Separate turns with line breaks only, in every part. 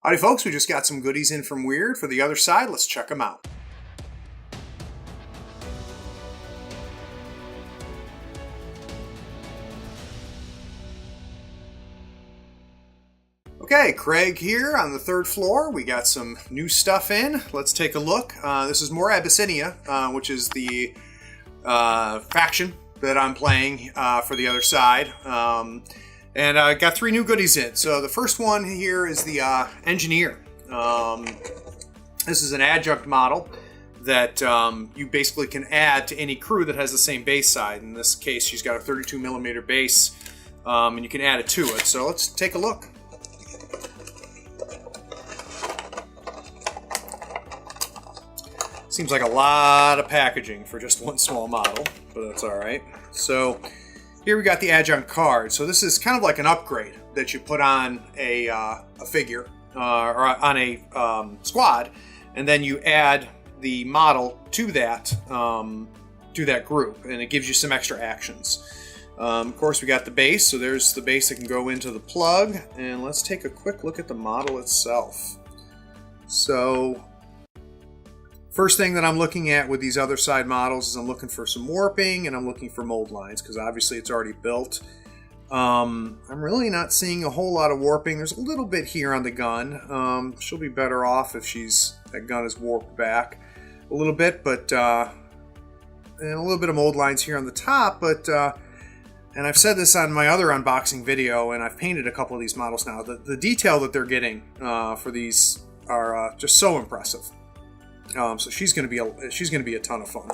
Howdy folks, we just got some goodies in from Wyrd for the other side. Let's check them out. Okay, Craig here on the third floor. We got some new stuff in. Let's take a look. This is more Abyssinia, which is the faction that I'm playing for the other side. And I got 3 new goodies in. So the first one here is the Engineer. This is an adjunct model that you basically can add to any crew that has the same base side. In this case, she's got a 32mm base, and you can add it to it. So let's take a look. Seems like a lot of packaging for just one small model, but that's all right. So here we got the adjunct card. So this is kind of like an upgrade that you put on a figure or on a squad, and then you add the model to that group, and it gives you some extra actions. Of course, we got the base. So there's the base that can go into the plug, and let's take a quick look at the model itself. So first thing that I'm looking at with these other side models is I'm looking for some warping and I'm looking for mold lines because obviously it's already built. I'm really not seeing a whole lot of warping. There's a little bit here on the gun. She'll be better off if that gun is warped back a little bit, but and a little bit of mold lines here on the top. But and I've said this on my other unboxing video, and I've painted a couple of these models now. The detail that they're getting for these are just so impressive. So she's going to be a ton of fun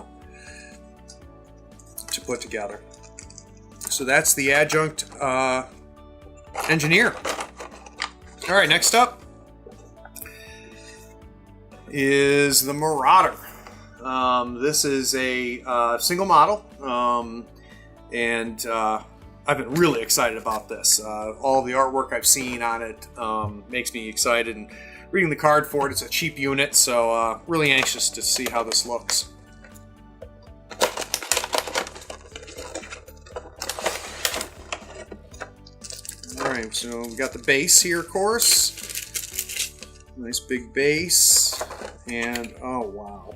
to put together. So that's the adjunct Engineer. All right, next up is the Marauder. This is a single model, and I've been really excited about this. All the artwork I've seen on it makes me excited, and reading the card for it, it's a cheap unit, so really anxious to see how this looks. Alright, so we got the base here, of course. Nice big base. And, oh wow.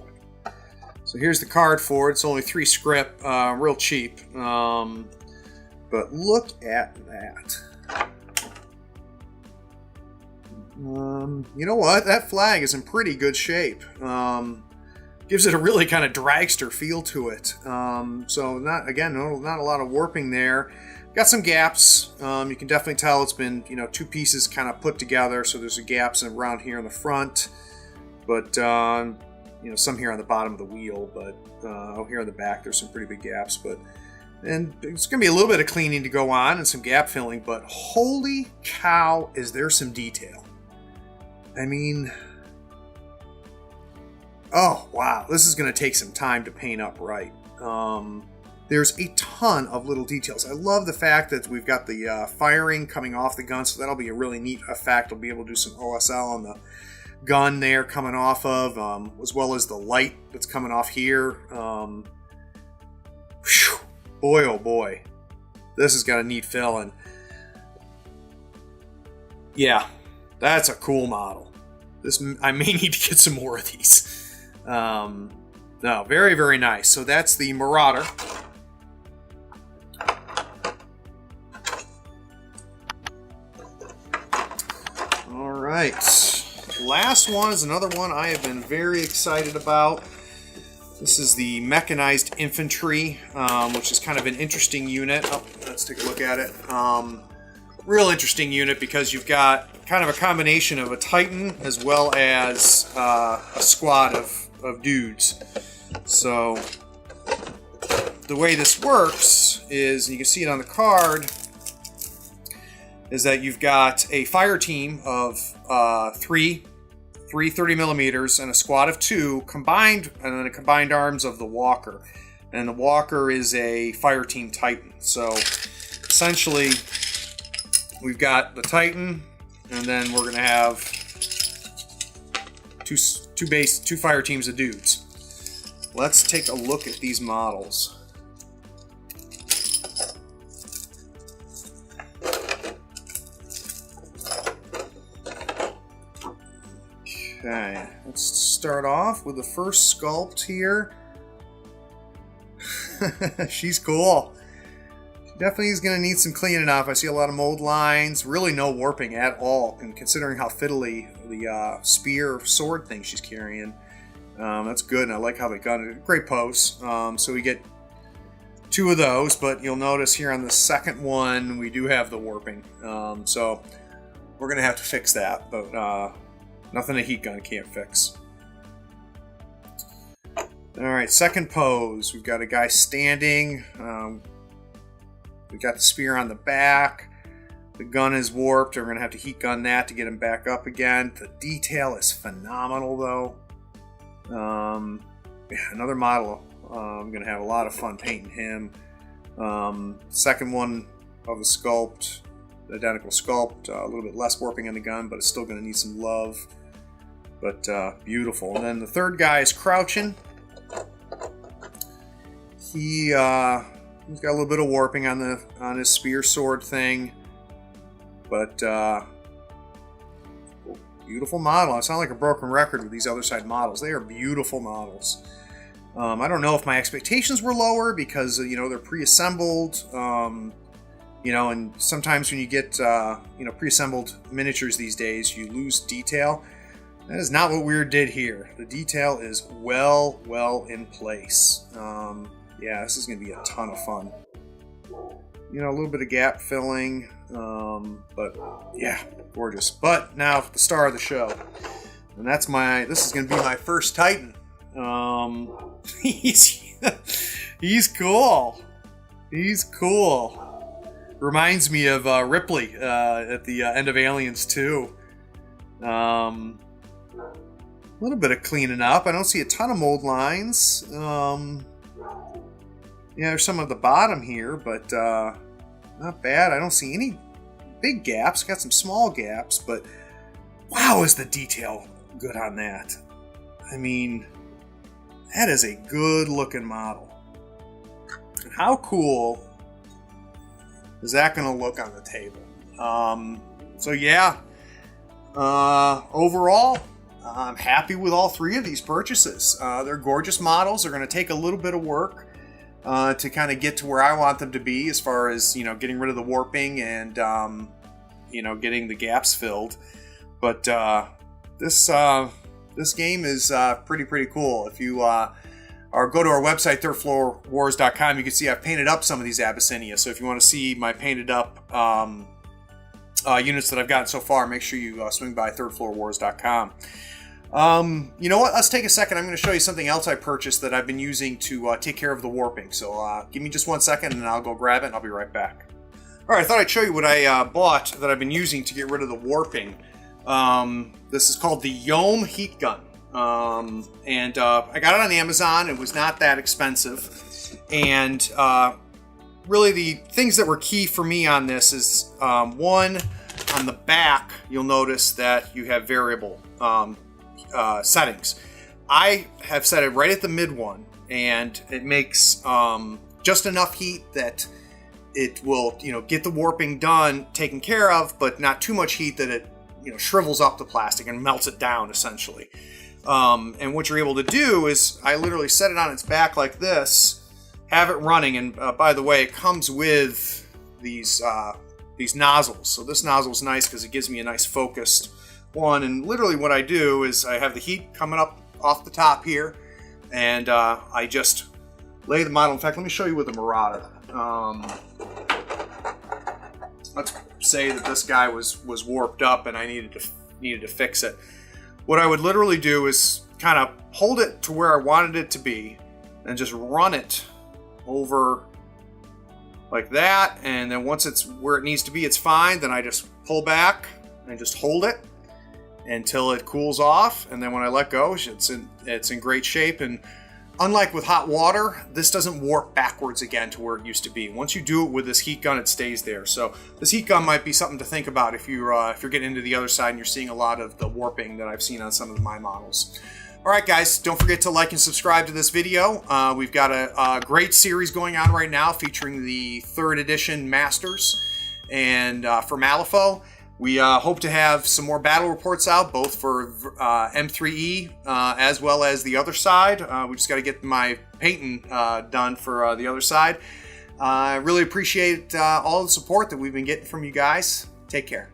So here's the card for it. It's only 3 script, real cheap. But look at that. You know what? That flag is in pretty good shape. Gives it a really kind of dragster feel to it. So not a lot of warping there. Got some gaps. You can definitely tell it's been 2 pieces kind of put together. So there's gaps around here in the front, but some here on the bottom of the wheel. But here on the back, there's some pretty big gaps. And it's going to be a little bit of cleaning to go on and some gap filling. But holy cow, is there some detail! I mean, oh wow, this is going to take some time to paint up right. There's a ton of little details. I love the fact that we've got the firing coming off the gun, so that'll be a really neat effect. I'll be able to do some OSL on the gun there coming off of, as well as the light that's coming off here. Whew, boy, oh boy, this has got a neat fill, and yeah, that's a cool model. I may need to get some more of these. No, very, very nice. So that's the Marauder. All right. Last one is another one I have been very excited about. This is the Mechanized Infantry, which is kind of an interesting unit. Oh, let's take a look at it. Real interesting unit because you've got kind of a combination of a Titan as well as a squad of dudes. So the way this works is, and you can see it on the card, is that you've got a fire team of 3 30mm and a squad of 2 combined, and then a combined arms of the Walker. And the Walker is a fire team Titan. So essentially, we've got the Titan, and then we're going to have two fire teams of dudes. Let's take a look at these models. Okay, let's start off with the first sculpt here. She's cool. She definitely is going to need some cleaning up. I see a lot of mold lines, really no warping at all, and considering how fiddly the spear sword thing she's carrying. That's good, and I like how they got it. Great pose. So we get 2 of those, but you'll notice here on the second one we do have the warping. So we're going to have to fix that, but nothing a heat gun can't fix. Alright, second pose. We've got a guy standing. We've got the spear on the back. The gun is warped. We're going to have to heat gun that to get him back up again. The detail is phenomenal, though. Yeah, another model. I'm going to have a lot of fun painting him. Second one of the sculpt. The identical sculpt. A little bit less warping on the gun, but it's still going to need some love. But beautiful. And then the third guy is crouching. He's got a little bit of warping on his spear sword thing, but beautiful model. I sound like a broken record with these other side models. They are beautiful models. I don't know if my expectations were lower because they're pre-assembled. And sometimes when you get pre-assembled miniatures these days, you lose detail. That is not what Wyrd did here. The detail is well in place. Yeah, this is going to be a ton of fun. A little bit of gap filling, but yeah, gorgeous. But now the star of the show, and this is going to be my first Titan. He's cool. He's cool. Reminds me of Ripley at the end of Aliens 2. A little bit of cleaning up. I don't see a ton of mold lines. Yeah, there's some at the bottom here, but not bad. I don't see any big gaps. Got some small gaps, but wow, is the detail good on that. I mean, that is a good looking model. How cool is that going to look on the table? So yeah, overall, I'm happy with all 3 of these purchases. They're gorgeous models. They're going to take a little bit of work to kind of get to where I want them to be, as far as getting rid of the warping and getting the gaps filled. But this game is pretty cool. If you or go to our website, thirdfloorwars.com, you can see I've painted up some of these Abyssinia. So if you want to see my painted up units that I've gotten so far, make sure you swing by thirdfloorwars.com. You know what? Let's take a second. I'm going to show you something else I purchased that I've been using to take care of the warping. So give me just 1 second and I'll go grab it and I'll be right back. Alright, I thought I'd show you what I bought that I've been using to get rid of the warping. This is called the Yome Heat Gun. I got it on Amazon. It was not that expensive. And really the things that were key for me on this is, one, on the back, you'll notice that you have variable settings. I have set it right at the mid one, and it makes just enough heat that it will, get the warping done, taken care of, but not too much heat that it, shrivels up the plastic and melts it down, essentially. And what you're able to do is, I literally set it on its back like this, have it running, and by the way, it comes with these nozzles. So this nozzle is nice because it gives me a nice focused one, and literally what I do is I have the heat coming up off the top here, and I just lay the model. In fact, let me show you with the Marauder. Let's say that this guy was warped up and I needed to fix it. What I would literally do is kind of hold it to where I wanted it to be and just run it over like that, and then once it's where it needs to be, it's fine. Then I just pull back and just hold it until it cools off, and then when I let go, it's in great shape. And unlike with hot water, this doesn't warp backwards again to where it used to be. Once you do it with this heat gun, it stays there. So this heat gun might be something to think about if you're getting into the other side and you're seeing a lot of the warping that I've seen on some of my models. All right, guys, don't forget to like and subscribe to this video. We've got a great series going on right now featuring the 3rd edition Masters and for Malifaux. We hope to have some more battle reports out, both for M3E as well as the other side. We just got to get my painting done for the other side. I really appreciate all the support that we've been getting from you guys. Take care.